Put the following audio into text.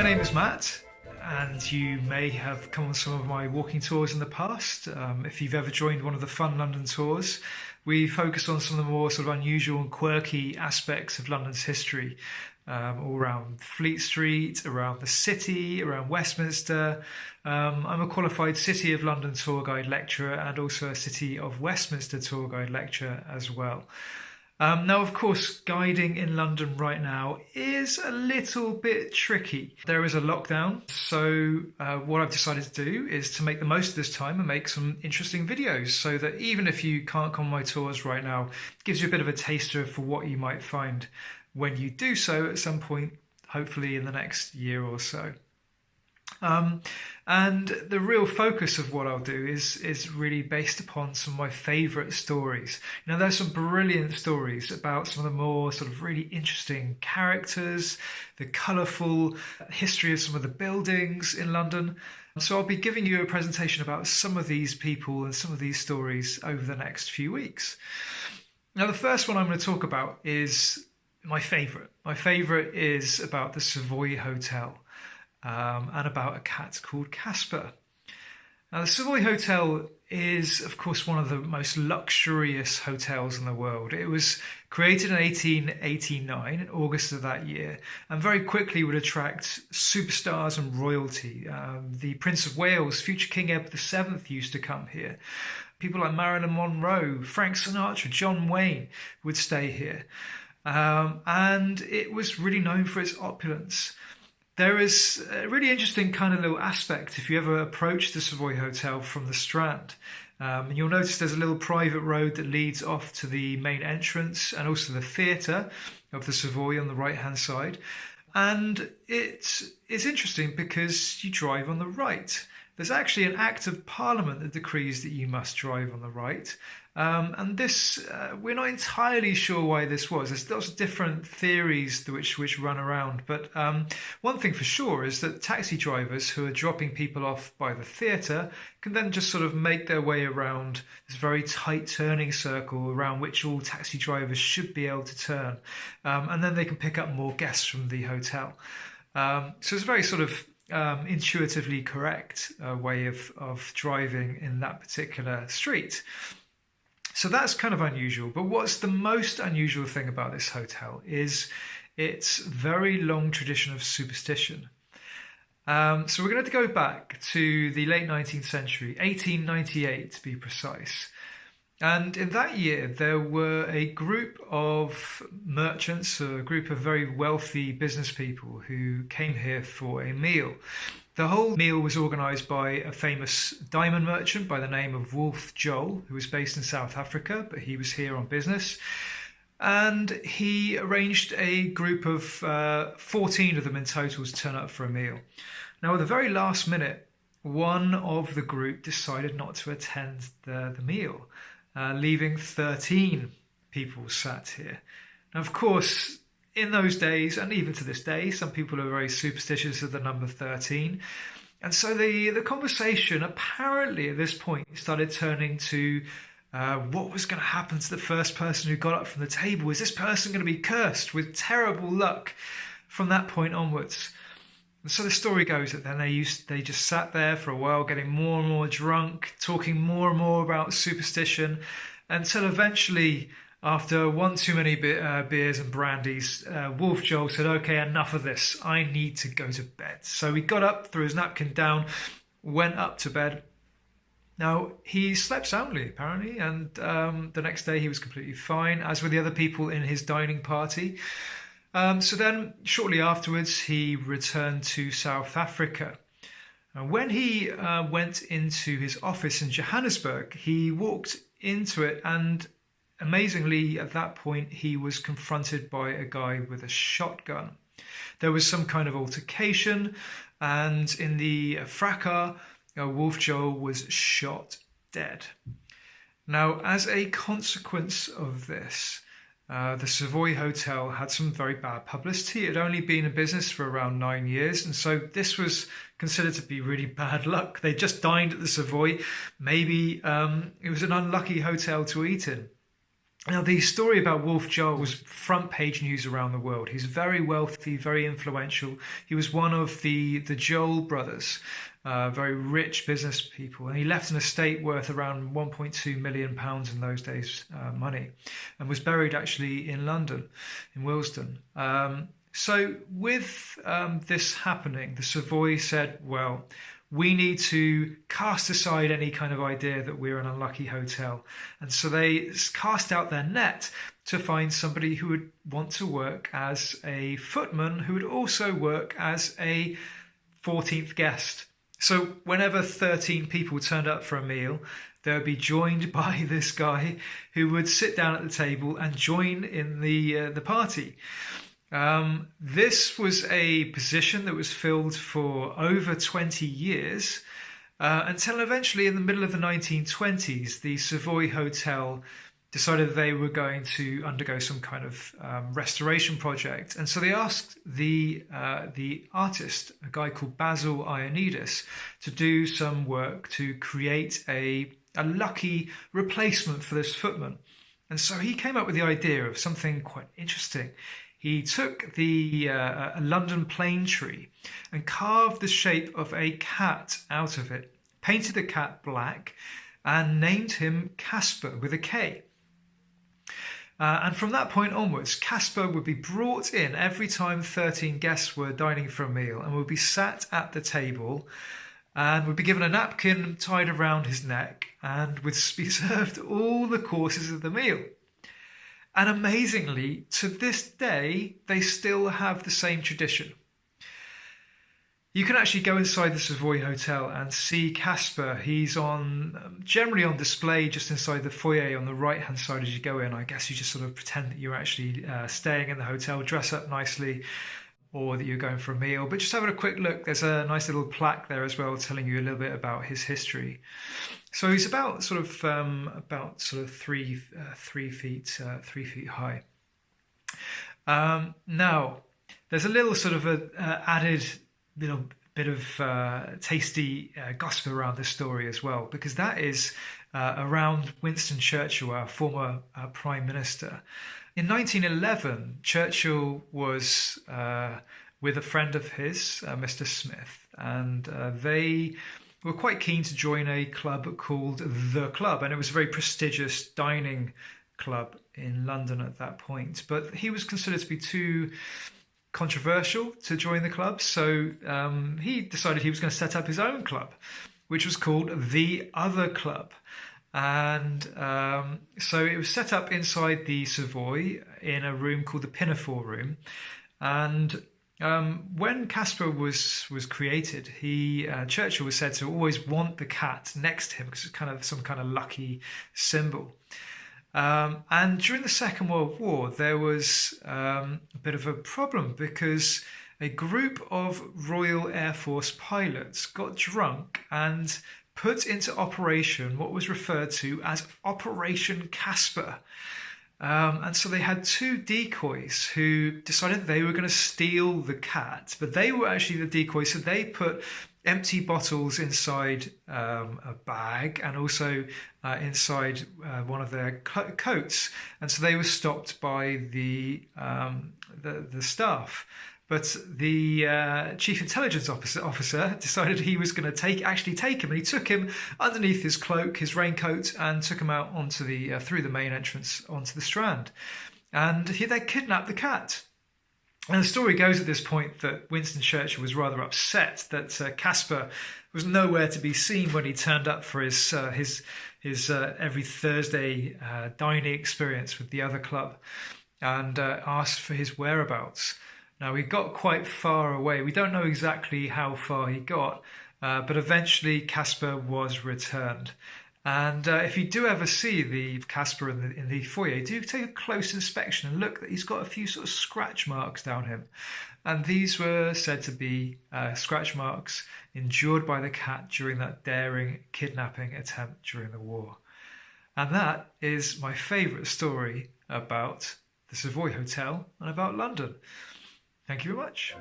name is Matt, and you may have come on some of my walking tours in the past. If you've ever joined one of the Fun London tours, we focus on some of the more sort of unusual and quirky aspects of London's history, all around Fleet Street, around the city, around Westminster. I'm a qualified City of London tour guide lecturer and also a City of Westminster tour guide lecturer as well. Now, of course, guiding in London right now is a little bit tricky. There is a lockdown, so what I've decided to do is to make the most of this time and make some interesting videos so that even if you can't come on my tours right now, it gives you a bit of a taster for what you might find when you do so at some point, hopefully in the next year or so. And the real focus of what I'll do is really based upon some of my favourite stories. You know, there's some brilliant stories about some of the more sort of really interesting characters, the colourful history of some of the buildings in London. So I'll be giving you a presentation about some of these people and some of these stories over the next few weeks. Now, the first one I'm going to talk about is my favourite. My favourite is about the Savoy Hotel. And about a cat called Casper. Now, the Savoy Hotel is, of course, one of the most luxurious hotels in the world. It was created in 1889, in August of that year, and very quickly would attract superstars and royalty. The Prince of Wales, future King Edward VII, used to come here. People like Marilyn Monroe, Frank Sinatra, John Wayne would stay here. And it was really known for its opulence. There is a really interesting kind of little aspect if you ever approach the Savoy Hotel from the Strand. And you'll notice there's a little private road that leads off to the main entrance and also the theatre of the Savoy on the right-hand side. And it's interesting because you drive on the right. There's actually an Act of Parliament that decrees that you must drive on the right. And this, we're not entirely sure why this was. There's lots of different theories which run around. But one thing for sure is that taxi drivers who are dropping people off by the theatre can then just sort of make their way around this very tight turning circle around which all taxi drivers should be able to turn. And then they can pick up more guests from the hotel. So it's a very sort of intuitively correct way of driving in that particular street. So that's kind of unusual. But what's the most unusual thing about this hotel is its very long tradition of superstition. So we're going to go back to the late 19th century, 1898 to be precise. And in that year, there were a group of merchants, a group of very wealthy business people who came here for a meal. The whole meal was organised by a famous diamond merchant by the name of Wolf Joel, who was based in South Africa, but he was here on business. And he arranged a group of 14 of them in total to turn up for a meal. Now, at the very last minute, one of the group decided not to attend the meal, leaving 13 people sat here. Now, of course, in those days, and even to this day, some people are very superstitious of the number 13. And so the conversation apparently at this point started turning to what was going to happen to the first person who got up from the table. Is this person going to be cursed with terrible luck from that point onwards? And so the story goes that then they just sat there for a while, getting more and more drunk, talking more and more about superstition, until eventually, after one too many beers and brandies, Wolf Joel said, "Okay, enough of this. I need to go to bed." So he got up, threw his napkin down, went up to bed. Now, he slept soundly, apparently, and the next day he was completely fine, as were the other people in his dining party. So then, shortly afterwards, he returned to South Africa. When he went into his office in Johannesburg, he walked into it and amazingly, at that point, he was confronted by a guy with a shotgun. There was some kind of altercation, and in the fracas, Wolf Joel was shot dead. Now, as a consequence of this, the Savoy Hotel had some very bad publicity. It had only been in business for around 9 years, and so this was considered to be really bad luck. They just dined at the Savoy. Maybe it was an unlucky hotel to eat in. Now, the story about Wolf Joel was front page news around the world. He's very wealthy, very influential. He was one of the Joel brothers, very rich business people. And he left an estate worth around £1.2 million in those days, money, and was buried actually in London, in Willesden. So with this happening, the Savoy said, well, we need to cast aside any kind of idea that we're an unlucky hotel. And so they cast out their net to find somebody who would want to work as a footman, who would also work as a 14th guest. So whenever 13 people turned up for a meal, they would be joined by this guy who would sit down at the table and join in the party. This was a position that was filled for over 20 years until eventually in the middle of the 1920s, the Savoy Hotel decided that they were going to undergo some kind of restoration project. And so they asked the artist, a guy called Basil Ioannidis, to do some work to create a lucky replacement for this footman. And so he came up with the idea of something quite interesting. He took the London plane tree and carved the shape of a cat out of it, painted the cat black, and named him Casper with a K. And from that point onwards, Casper would be brought in every time 13 guests were dining for a meal and would be sat at the table and would be given a napkin tied around his neck and would be served all the courses of the meal. And amazingly, to this day, they still have the same tradition. You can actually go inside the Savoy Hotel and see Casper. He's generally on display just inside the foyer on the right-hand side as you go in. I guess you just sort of pretend that you're actually staying in the hotel, dress up nicely, or that you're going for a meal. But just having a quick look, there's a nice little plaque there as well telling you a little bit about his history. So he's about 3 feet high. Now, there's a little sort of added little bit of tasty gossip around this story as well, because that is around Winston Churchill, our former Prime Minister. In 1911, Churchill was with a friend of his, Mr. Smith, and they were quite keen to join a club called The Club, and it was a very prestigious dining club in London at that point. But he was considered to be too controversial to join the club, so he decided he was going to set up his own club, which was called The Other Club. And so it was set up inside the Savoy in a room called the Pinafore Room. And when Casper was created, Churchill was said to always want the cat next to him because it's kind of some kind of lucky symbol. And during the Second World War, there was a bit of a problem because a group of Royal Air Force pilots got drunk and put into operation what was referred to as Operation Casper. And so they had 2 decoys who decided that they were going to steal the cat, but they were actually the decoys, so they put empty bottles inside a bag and also inside one of their coats, and so they were stopped by the staff. But the chief intelligence officer decided he was going to take him, and he took him underneath his cloak, his raincoat, and took him out onto through the main entrance onto the Strand, and they kidnapped the cat. And the story goes at this point that Winston Churchill was rather upset that Casper was nowhere to be seen when he turned up for his every Thursday dining experience with the Other Club, and asked for his whereabouts. Now, he got quite far away. We don't know exactly how far he got, but eventually Casper was returned. And if you do ever see the Casper in the foyer, do take a close inspection and look that he's got a few sort of scratch marks down him. And these were said to be scratch marks endured by the cat during that daring kidnapping attempt during the war. And that is my favourite story about the Savoy Hotel and about London. Thank you very much.